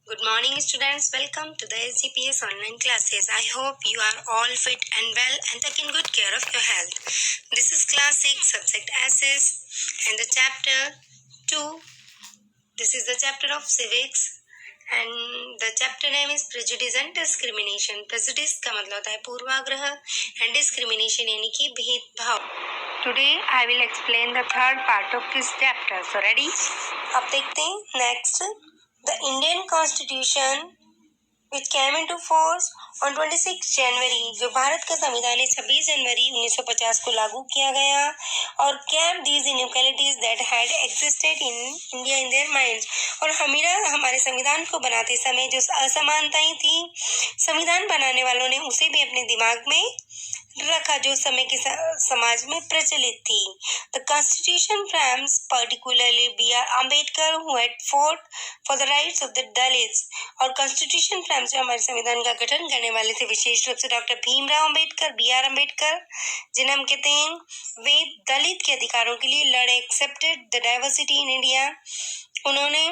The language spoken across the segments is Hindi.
Good morning, students. Welcome to the SGPS online classes. I hope you are all fit and well and taking good care of your health. This is class 6, subject Assess, and the chapter 2. This is the chapter of civics, and the chapter name is prejudice and discrimination. Prejudice का मतलब होता है पूर्वाग्रह, and discrimination यानी कि भेदभाव. Today I will explain the third part of this chapter. So ready? अब देखते हैं next. The Indian Constitution, which came into force on 26 January, जो भारत का संविधान है 26 जनवरी 1950 को लागू किया गया और kept these inequalities that had existed in India in their minds. और हमारे संविधान को बनाते समय जो असमानताएं थी, संविधान बनाने वालों ने उसे भी अपने दिमाग में रखा जो समय के समाज में प्रचलित थी. The Constitution frames particularly B.R. Ambedkar who had fought for the rights of the Dalits. और Constitution frames जो हमारे संविधान का गठन करने वाले थे विशेष रूप से डॉक्टर भीमराव अम्बेडकर, B.R. अम्बेडकर, जिन्हें हम कहते हैं, वे दलित के अधिकारों के लिए लड़े. Accepted the diversity in India, उन्होंने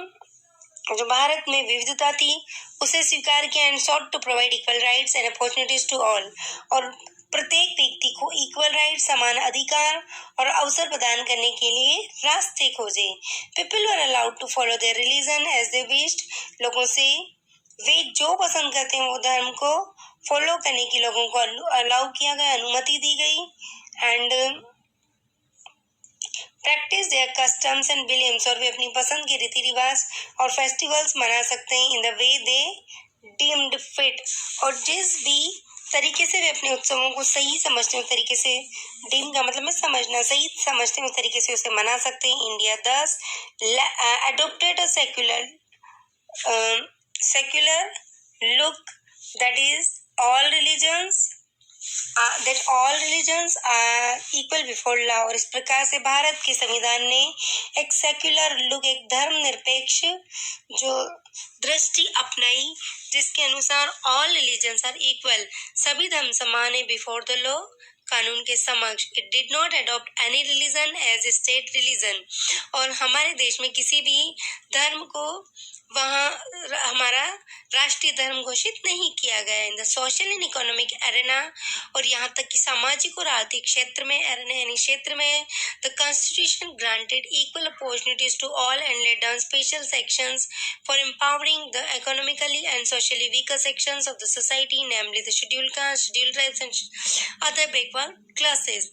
जो भारत में विविधता थी उसे स्वीकार किया. And sought to provide equal rights and opportunities to all, और प्रत्येक व्यक्ति को इक्वल राइट, समान अधिकार और अवसर प्रदान करने के लिए रास्ते खोजे. People were allowed to follow their religion as they wished, लोगों से वे जो पसंद करते हैं वो धर्म को फॉलो करने की लोगों को अलाउ किया गया, अनुमति दी गई. And practise their customs and beliefs, और वे अपनी पसंद के रीति रिवाज और फेस्टिवल्स मना सकते हैं in the way they deemed fit, और जिस भी तरीके से वे अपने उत्सवों को सही समझते हैं उस तरीके से, डीम का मतलब है समझना, सही समझते हैं उस तरीके से उसे मना सकते हैं. इंडिया दस adopted a secular look that all religions are equal before law, और इस प्रकार से भारत के संविधान ने एक सेक्युलर लुक, एक धर्म निरपेक्ष जो दृष्टि अपनाई जिसके अनुसार ऑल रिलीजन्स आर इक्वल, सभी धर्म समान है बिफोर द लॉ, कानून के समक्ष. It did not adopt any religion as state religion, और हमारे देश में किसी भी धर्म को वहाँ हमारा राष्ट्रीय धर्म घोषित नहीं किया गया. In the social and economic arena, और यहाँ तक कि सामाजिक और आर्थिक क्षेत्र में, एरेना यानी क्षेत्र में, the constitution granted equal opportunities to all and laid down special sections for empowering the economically and socially weaker sections of the society, namely the scheduled caste, scheduled tribes and other backward classes.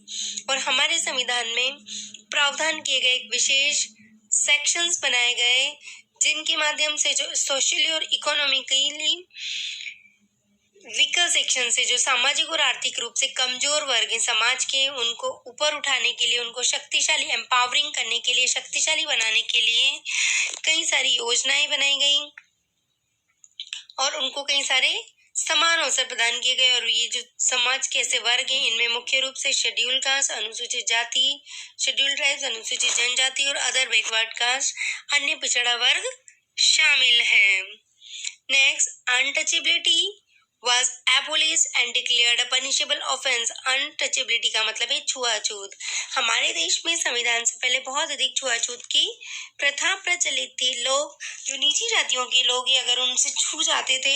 और हमारे संविधान में प्रावधान किए गए एक विशेष सेक्शंस बनाए गए जिनके माध्यम से जो सोशली और इकोनॉमिकली वीकर सेक्शन से, जो सामाजिक और आर्थिक रूप से कमजोर वर्ग हैं समाज के, उनको ऊपर उठाने के लिए, उनको शक्तिशाली एम्पावरिंग करने के लिए, शक्तिशाली बनाने के लिए कई सारी योजनाएं बनाई गई और उनको कई सारे समान अवसर प्रदान किए गए. और ये जो समाज के ऐसे वर्ग हैं इनमें मुख्य रूप से शेड्यूल कास्ट, अनुसूचित जाति, शेड्यूल ट्राइब्स, अनुसूचित जनजाति और अदर बैकवर्ड कास्ट, अन्य पिछड़ा वर्ग शामिल है. Next, untouchability was abolished and declared a punishable offense. Untouchability का मतलब है छुआछूत. हमारे देश में संविधान से पहले बहुत अधिक छुआछूत की प्रथा प्रचलित थी. लोग जो नीची जातियों के लोग अगर उनसे छू जाते थे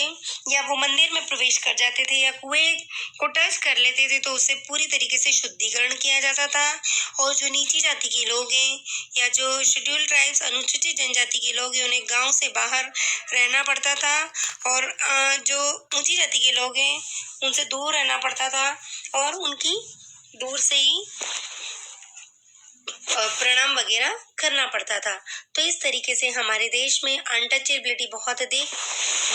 या वो मंदिर में प्रवेश कर जाते थे या कुएं को टच कर लेते थे तो उससे पूरी तरीके से शुद्धिकरण किया जाता था. और जो नीची जाति के लोग हैं या जो शेड्यूल ट्राइब्स, अनुसूचित जनजाति के लोग हैं, उन्हें गाँव से बाहर रहना पड़ता था, और जो ऊंची जाति के लोग हैं उनसे दूर रहना पड़ता था और उनकी दूर से ही प्रणाम वगैरह करना पड़ता था. तो इस तरीके से हमारे देश में अनटचेबिलिटी बहुत अधिक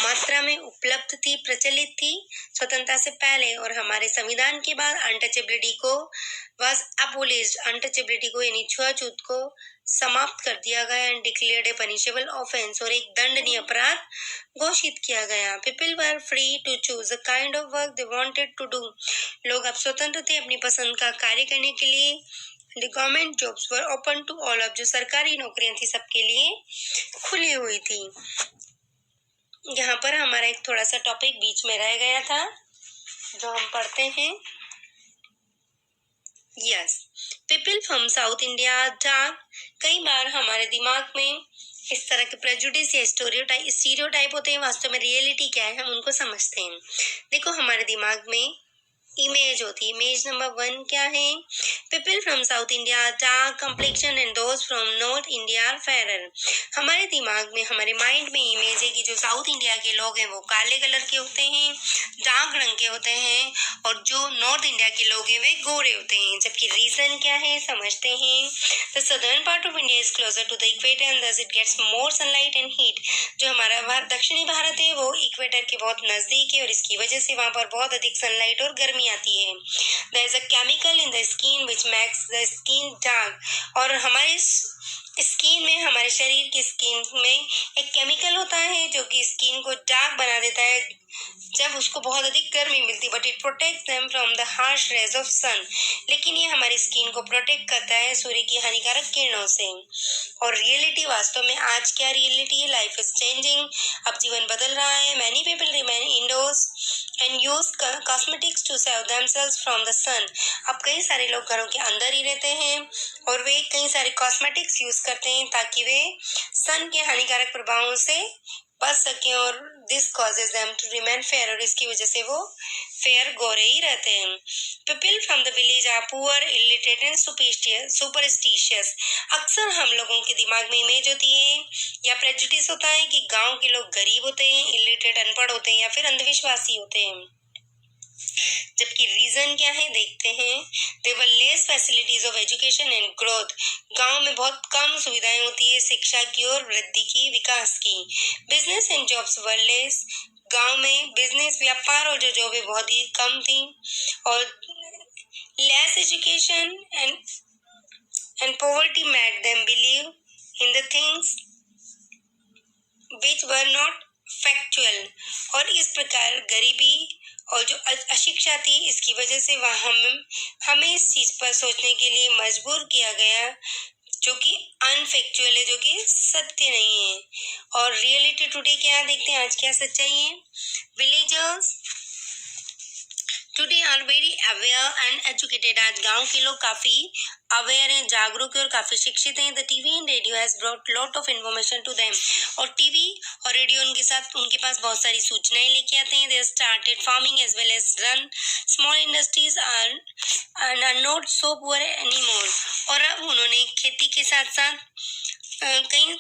मात्रा में उपलब्ध थी, प्रचलित थी स्वतंत्रता से पहले. और हमारे संविधान के बाद अनटचेबिलिटी को वाज अबोलिश्ड, अनटचेबिलिटी को यानी छुआछूत को समाप्त कर दिया गया. And declared a punishable offence, और एक दंडनीय अपराध घोषित किया गया. People were free to choose the kind of work they wanted to do, लोग अब स्वतंत्र थे अपनी पसंद का कार्य करने के लिए. The government jobs were open to all, अब जो सरकारी नौकरियां थी सबके लिए खुली हुई थी. यहाँ पर हमारा एक थोड़ा सा टॉपिक बीच में रह गया था जो हम पढ़ते हैं. Yes, people from South India dark, कई बार हमारे दिमाग में इस तरह के प्रेजुडिस या स्टीरियोटाइप होते हैं, वास्तव में रियलिटी क्या है हम उनको समझते हैं। देखो, हमारे दिमाग में इमेज होती है। इमेज नंबर 1 क्या है? People from South India dark complexion and those from North India are fairer. हमारे दिमाग में, हमारे माइंड में इमेज है कि जो साउथ इंडिया के लोग हैं वो काले कलर के होते हैं, डार्क रंग के होते हैं, और जो नॉर्थ इंडिया के लोग हैं वे गोरे होते हैं। जबकि रीजन क्या है समझते हैं। The southern part of India is closer to the equator and thus it gets more sunlight and heat। जो हमारा दक्षिणी भारत है वो इक्वेटर के बहुत नजदीक है और इसकी वजह से वहां पर बहुत अधिक सनलाइट और गर्मी आती है। There is a chemical in the skin which makes the skin dark। और हमारे स्किन में, हमारे शरीर की स्किन में एक केमिकल होता है जो कि स्किन को डार्क बना देता है जब उसको बहुत अधिक गर्मी मिलती है। But it protect them from the harsh rays of sun. लेकिन ये हमारी स्किन को प्रोटेक्ट करता है सूर्य की हानिकारक किरणों से। और रियलिटी, वास्तव में आज क्या रियलिटी है? Life is changing. अब जीवन बदल रहा है। Many people remain indoors and use cosmetics to save themselves from the sun. अब कई सारे लोग घरों के अंदर ही रहते हैं और वे कई सारे कॉस्मेटिक्स यूज करते हैं ताकि वे सन के हानिकारक प्रभावों से बच सकें, और this causes them to remain fair. और इसकी वजह से वो फेयर गोरे ही रहते हैं। People from the village are poor, illiterate and superstitious. अक्सर हम लोगों के दिमाग में इमेज होती है या प्रेजुडिस होता है कि गांव के लोग गरीब होते हैं, इलिटरेट अनपढ़ होते हैं या फिर अंधविश्वासी होते हैं। जबकि रीजन क्या है देखते हैं। There were less facilities of education and growth. गांव में बहुत कम सुविधाएं होती है शिक्षा की और वृद्धि की, विकास की। Business and jobs were less. गांव में बिजनेस, व्यापार और जो जॉब है बहुत ही कम थी। और less education and poverty made them believe in the things which were not factual। और इस प्रकार गरीबी और जो अशिक्षा थी, इसकी वजह से हमें इस चीज पर सोचने के लिए मजबूर किया गया जो कि अनफैक्चुअल है, जो कि सत्य नहीं है। और रियलिटी टुडे क्या देखते हैं, आज क्या सच्चाई है। Villagers today are very aware and educated. आज गांव के लोग काफी अवेयर हैं, जागरूक हैं और काफी शिक्षित हैं। The TV and radio has brought lot of information to them. और टीवी और रेडियो उनके पास बहुत सारी सूचनाएं लेके आते हैं। They started farming as well as run small industries are not so poor anymore. और अब उन्होंने खेती के साथ साथ कई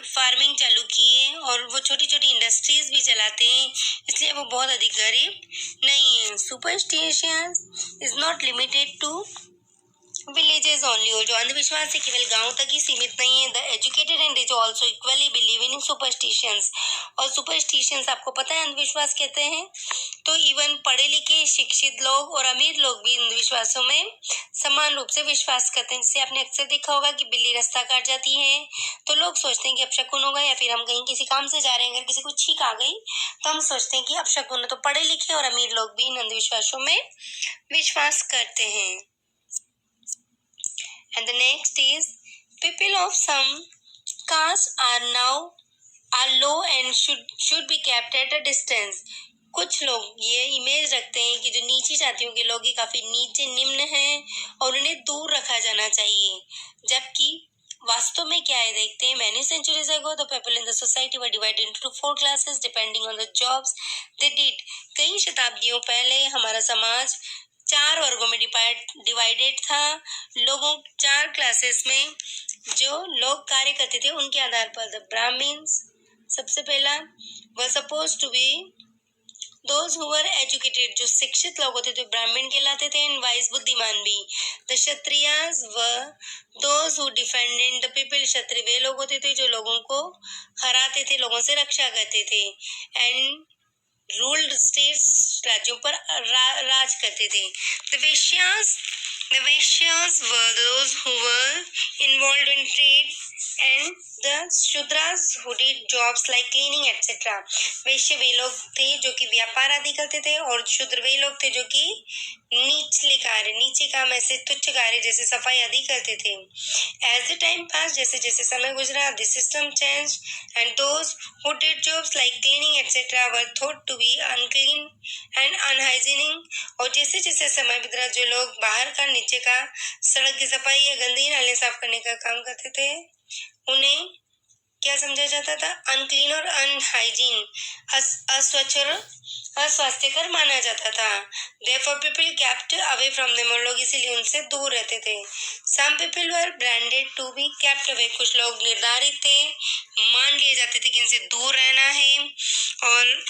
फार्मिंग चालू की है और वो छोटी छोटी इंडस्ट्रीज भी चलाते हैं, इसलिए वो बहुत अधिक गरीब नहीं है। Superstition is not limited to villages only. और जो अंधविश्वास है केवल गांव तक ही सीमित नहीं है। The educated and rich also equally believe in superstitions. और सुपरस्टिशंस आपको पता है अंधविश्वास कहते हैं। तो इवन पढ़े लिखे शिक्षित लोग और अमीर लोग भी अंधविश्वासों में समान रूप से विश्वास करते हैं। जिसे आपने अक्सर देखा होगा कि बिल्ली रास्ता काट जाती है तो लोग सोचते हैं कि अपशकुन होगा, या फिर हम कहीं किसी काम से जा रहे हैं, अगर किसी को छींक आ गई तो हम सोचते हैं कि अपशकुन है। तो पढ़े लिखे और अमीर लोग भी इन अंधविश्वासों में विश्वास करते हैं। And the next is people of some caste are low and should be kept at a distance। कुछ लोग ये इमेज रखते हैं कि जो नीची जातियों के लोग ये काफी नीचे निम्न हैं और उन्हें दूर रखा जाना चाहिए। जबकि वास्तव में क्या है देखते हैं। Many centuries ago the people in the society were divided into 4 classes depending on the jobs they did। कई शताब्दियों पहले हमारा समाज 4 वर्गों में डिवाइडेड था। लोगों 4 क्लासेस में जो लोग कार्य करते थे उनके आधार पर। द ब्राह्मण्स सबसे पहला were suppose to be those who were educated. जो शिक्षित लोग होते थे ब्राह्मण कहलाते थे, एंड वाइज बुद्धिमान भी। The Kshatriyas were those who defended the people. क्षत्रिय वे लोग होते थे जो लोगों को हराते थे, लोगों से रक्षा करते थे। एंड रूल्ड स्टेट्स, राज्यों पर राज करते थे। The Vaishyas were those who were involved in trade and the Shudras who did jobs like cleaning etc। वैश्य वे लोग थे जो कि व्यापार आदि करते थे और शूद्र वे लोग थे जो कि नीचे काम ऐसे तुच्छ कार्य जैसे सफाई आदि करते थे। As the time passed, जैसे जैसे समय गुजरा, the system changed and those who did jobs like cleaning etc were thought to be unclean and unhygienic। और जैसे जैसे समय गुजरा जो लोग बाहर का, नीचे का, सड़क की सफाई या गंदगी नाले साफ करने का काम करते थे उन्हें क्या समझा जाता था? अनक्लीन और अनहाइजीन, अस्वच्छ और अस्वास्थ्यकर माना जाता था। Therefore people kept away from them, और लोग इसीलिए उनसे दूर रहते थे। Some people were branded to be kept away, कुछ लोग निर्धारित थे, मान लिए जाते थे कि इनसे दूर रहना है। और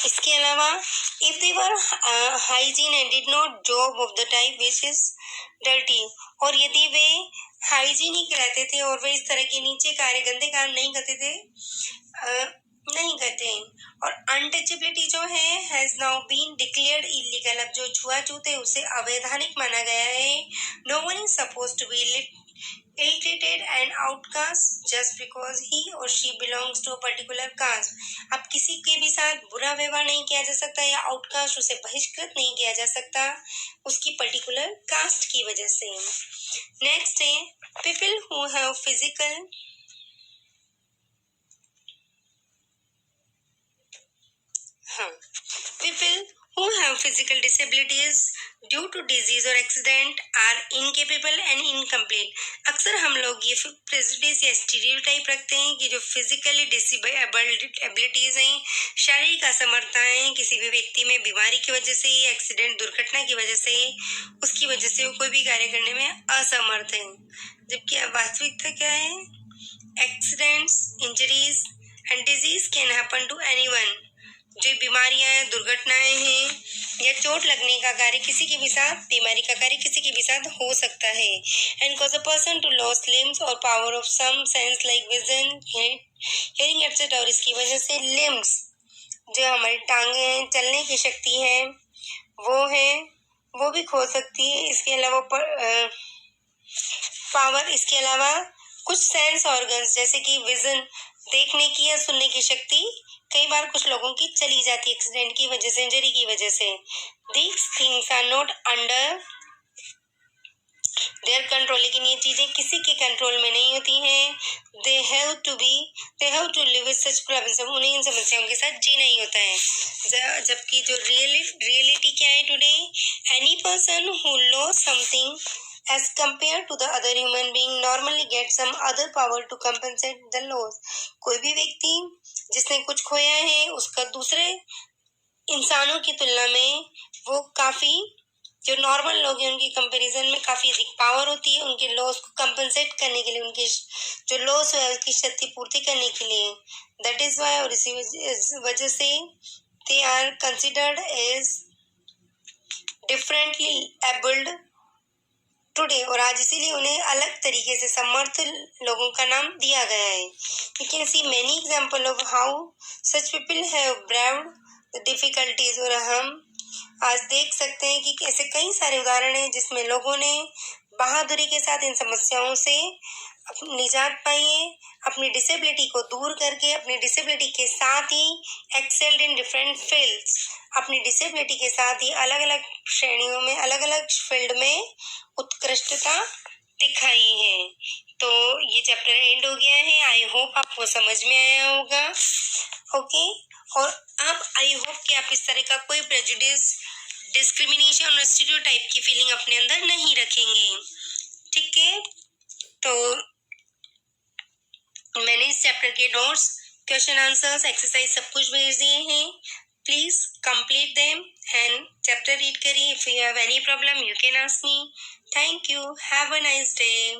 इसके अलावा if they were hygiene and did not job of the type which is dirty, और यदि वे हाइजीनिक रहते थे और वे इस तरह के नीचे कार्य, गंदे काम नहीं करते थे, नहीं करते। और अनटचेबिलिटी जो है has now been declared illegal, अब जो छुआछूत है उसे अवैधानिक माना गया है। No one is supposed to be ill-treated and outcast just because he or she belongs to a particular caste. अब किसी के भी साथ बुरा व्यवहार नहीं किया जा सकता या आउटकास्ट, उसे बहिष्कृत नहीं किया जा सकता उसकी पर्टिकुलर कास्ट की वजह से। नेक्स्ट है people who have physical people who have physical disabilities due to disease or accident are incapable and incomplete। अक्सर हम लोग ये प्रेजुडिस या स्टीरियोटाइप रखते हैं कि जो फिजिकली डिसेबल्ड एबिलिटीज हैं, शारीरिक असमर्थताएं किसी भी व्यक्ति में बीमारी की वजह से, एक्सीडेंट दुर्घटना की वजह से, उसकी वजह से वो कोई भी कार्य करने में असमर्थ है। जबकि वास्तविकता क्या है? Accidents, injuries and disease can happen to anyone. जो बीमारियां हैं, दुर्घटनाएं हैं या चोट लगने का कार्य किसी के भी साथ, बीमारी का कार्य किसी के भी साथ हो सकता है। And cause a person to loss limbs और power of some sense like vision, hearing etcetera, और इसकी वजह से लिम्स, जो हमारी टांगे हैं, चलने की शक्ति है, वो भी खो सकती है। इसके अलावा पावर, इसके अलावा कुछ सेंस ऑर्गन्स जैसे कि विजन, देखने की या सुनने की शक्ति कई बार कुछ लोगों की चली जाती है एक्सीडेंट की वजह से, इंजरी की वजह से। These things are not under their control, लेकिन ये चीजें किसी के कंट्रोल में नहीं होती हैं। They have to live with such problems, उन्हें इन समस्याओं के साथ जीना ही होता है। जबकि जो रियलिटी क्या है today? Any person who lost something as compared to the other human being normally gets some other power to compensate the loss। कोई भी व्यक्ति जिसने कुछ खोया है, उसका दूसरे इंसानों की तुलना में वो काफी, जो नॉर्मल लोग हैं उनकी कंपैरिजन में काफी अधिक पावर होती है उनके लॉस को कंपनसेट करने के लिए, उनके जो लॉस है उसकी क्षति पूर्ति करने के लिए। दैट इज वाई, और इसी वजह से they are considered as differently abled today, और आज इसीलिए उन्हें अलग तरीके से समर्थ लोगों का नाम दिया गया है। We can see many example of how such people have braved the difficulties, और हम आज देख सकते हैं कि ऐसे कई सारे उदाहरण हैं जिसमें लोगों ने बहादुरी के साथ इन समस्याओं से अपनी निजात पाई है, अपनी डिसेबिलिटी को दूर करके, अपनी डिसेबिलिटी के साथ ही एक्सेल्ड इन डिफरेंट फील्ड्स, अपनी डिसेबिलिटी के साथ ही अलग अलग श्रेणियों में, अलग अलग फील्ड में उत्कृष्टता दिखाई है। तो ये चैप्टर एंड हो गया है। आई होप आपको समझ में आया होगा। ओके, और अब आई होप कि आप इस तरह का कोई प्रेजुडिस, डिस्क्रिमिनेशन और स्टीरियोटाइप की फीलिंग अपने अंदर नहीं रखेंगे। ठीक है, तो मैंने इस चैप्टर के नोट्स, क्वेश्चन आंसर्स, एक्सरसाइज सब कुछ भेज दिए हैं। Please complete them and chapter read करिए। If you have any problem you can ask me. Thank you, have a nice day.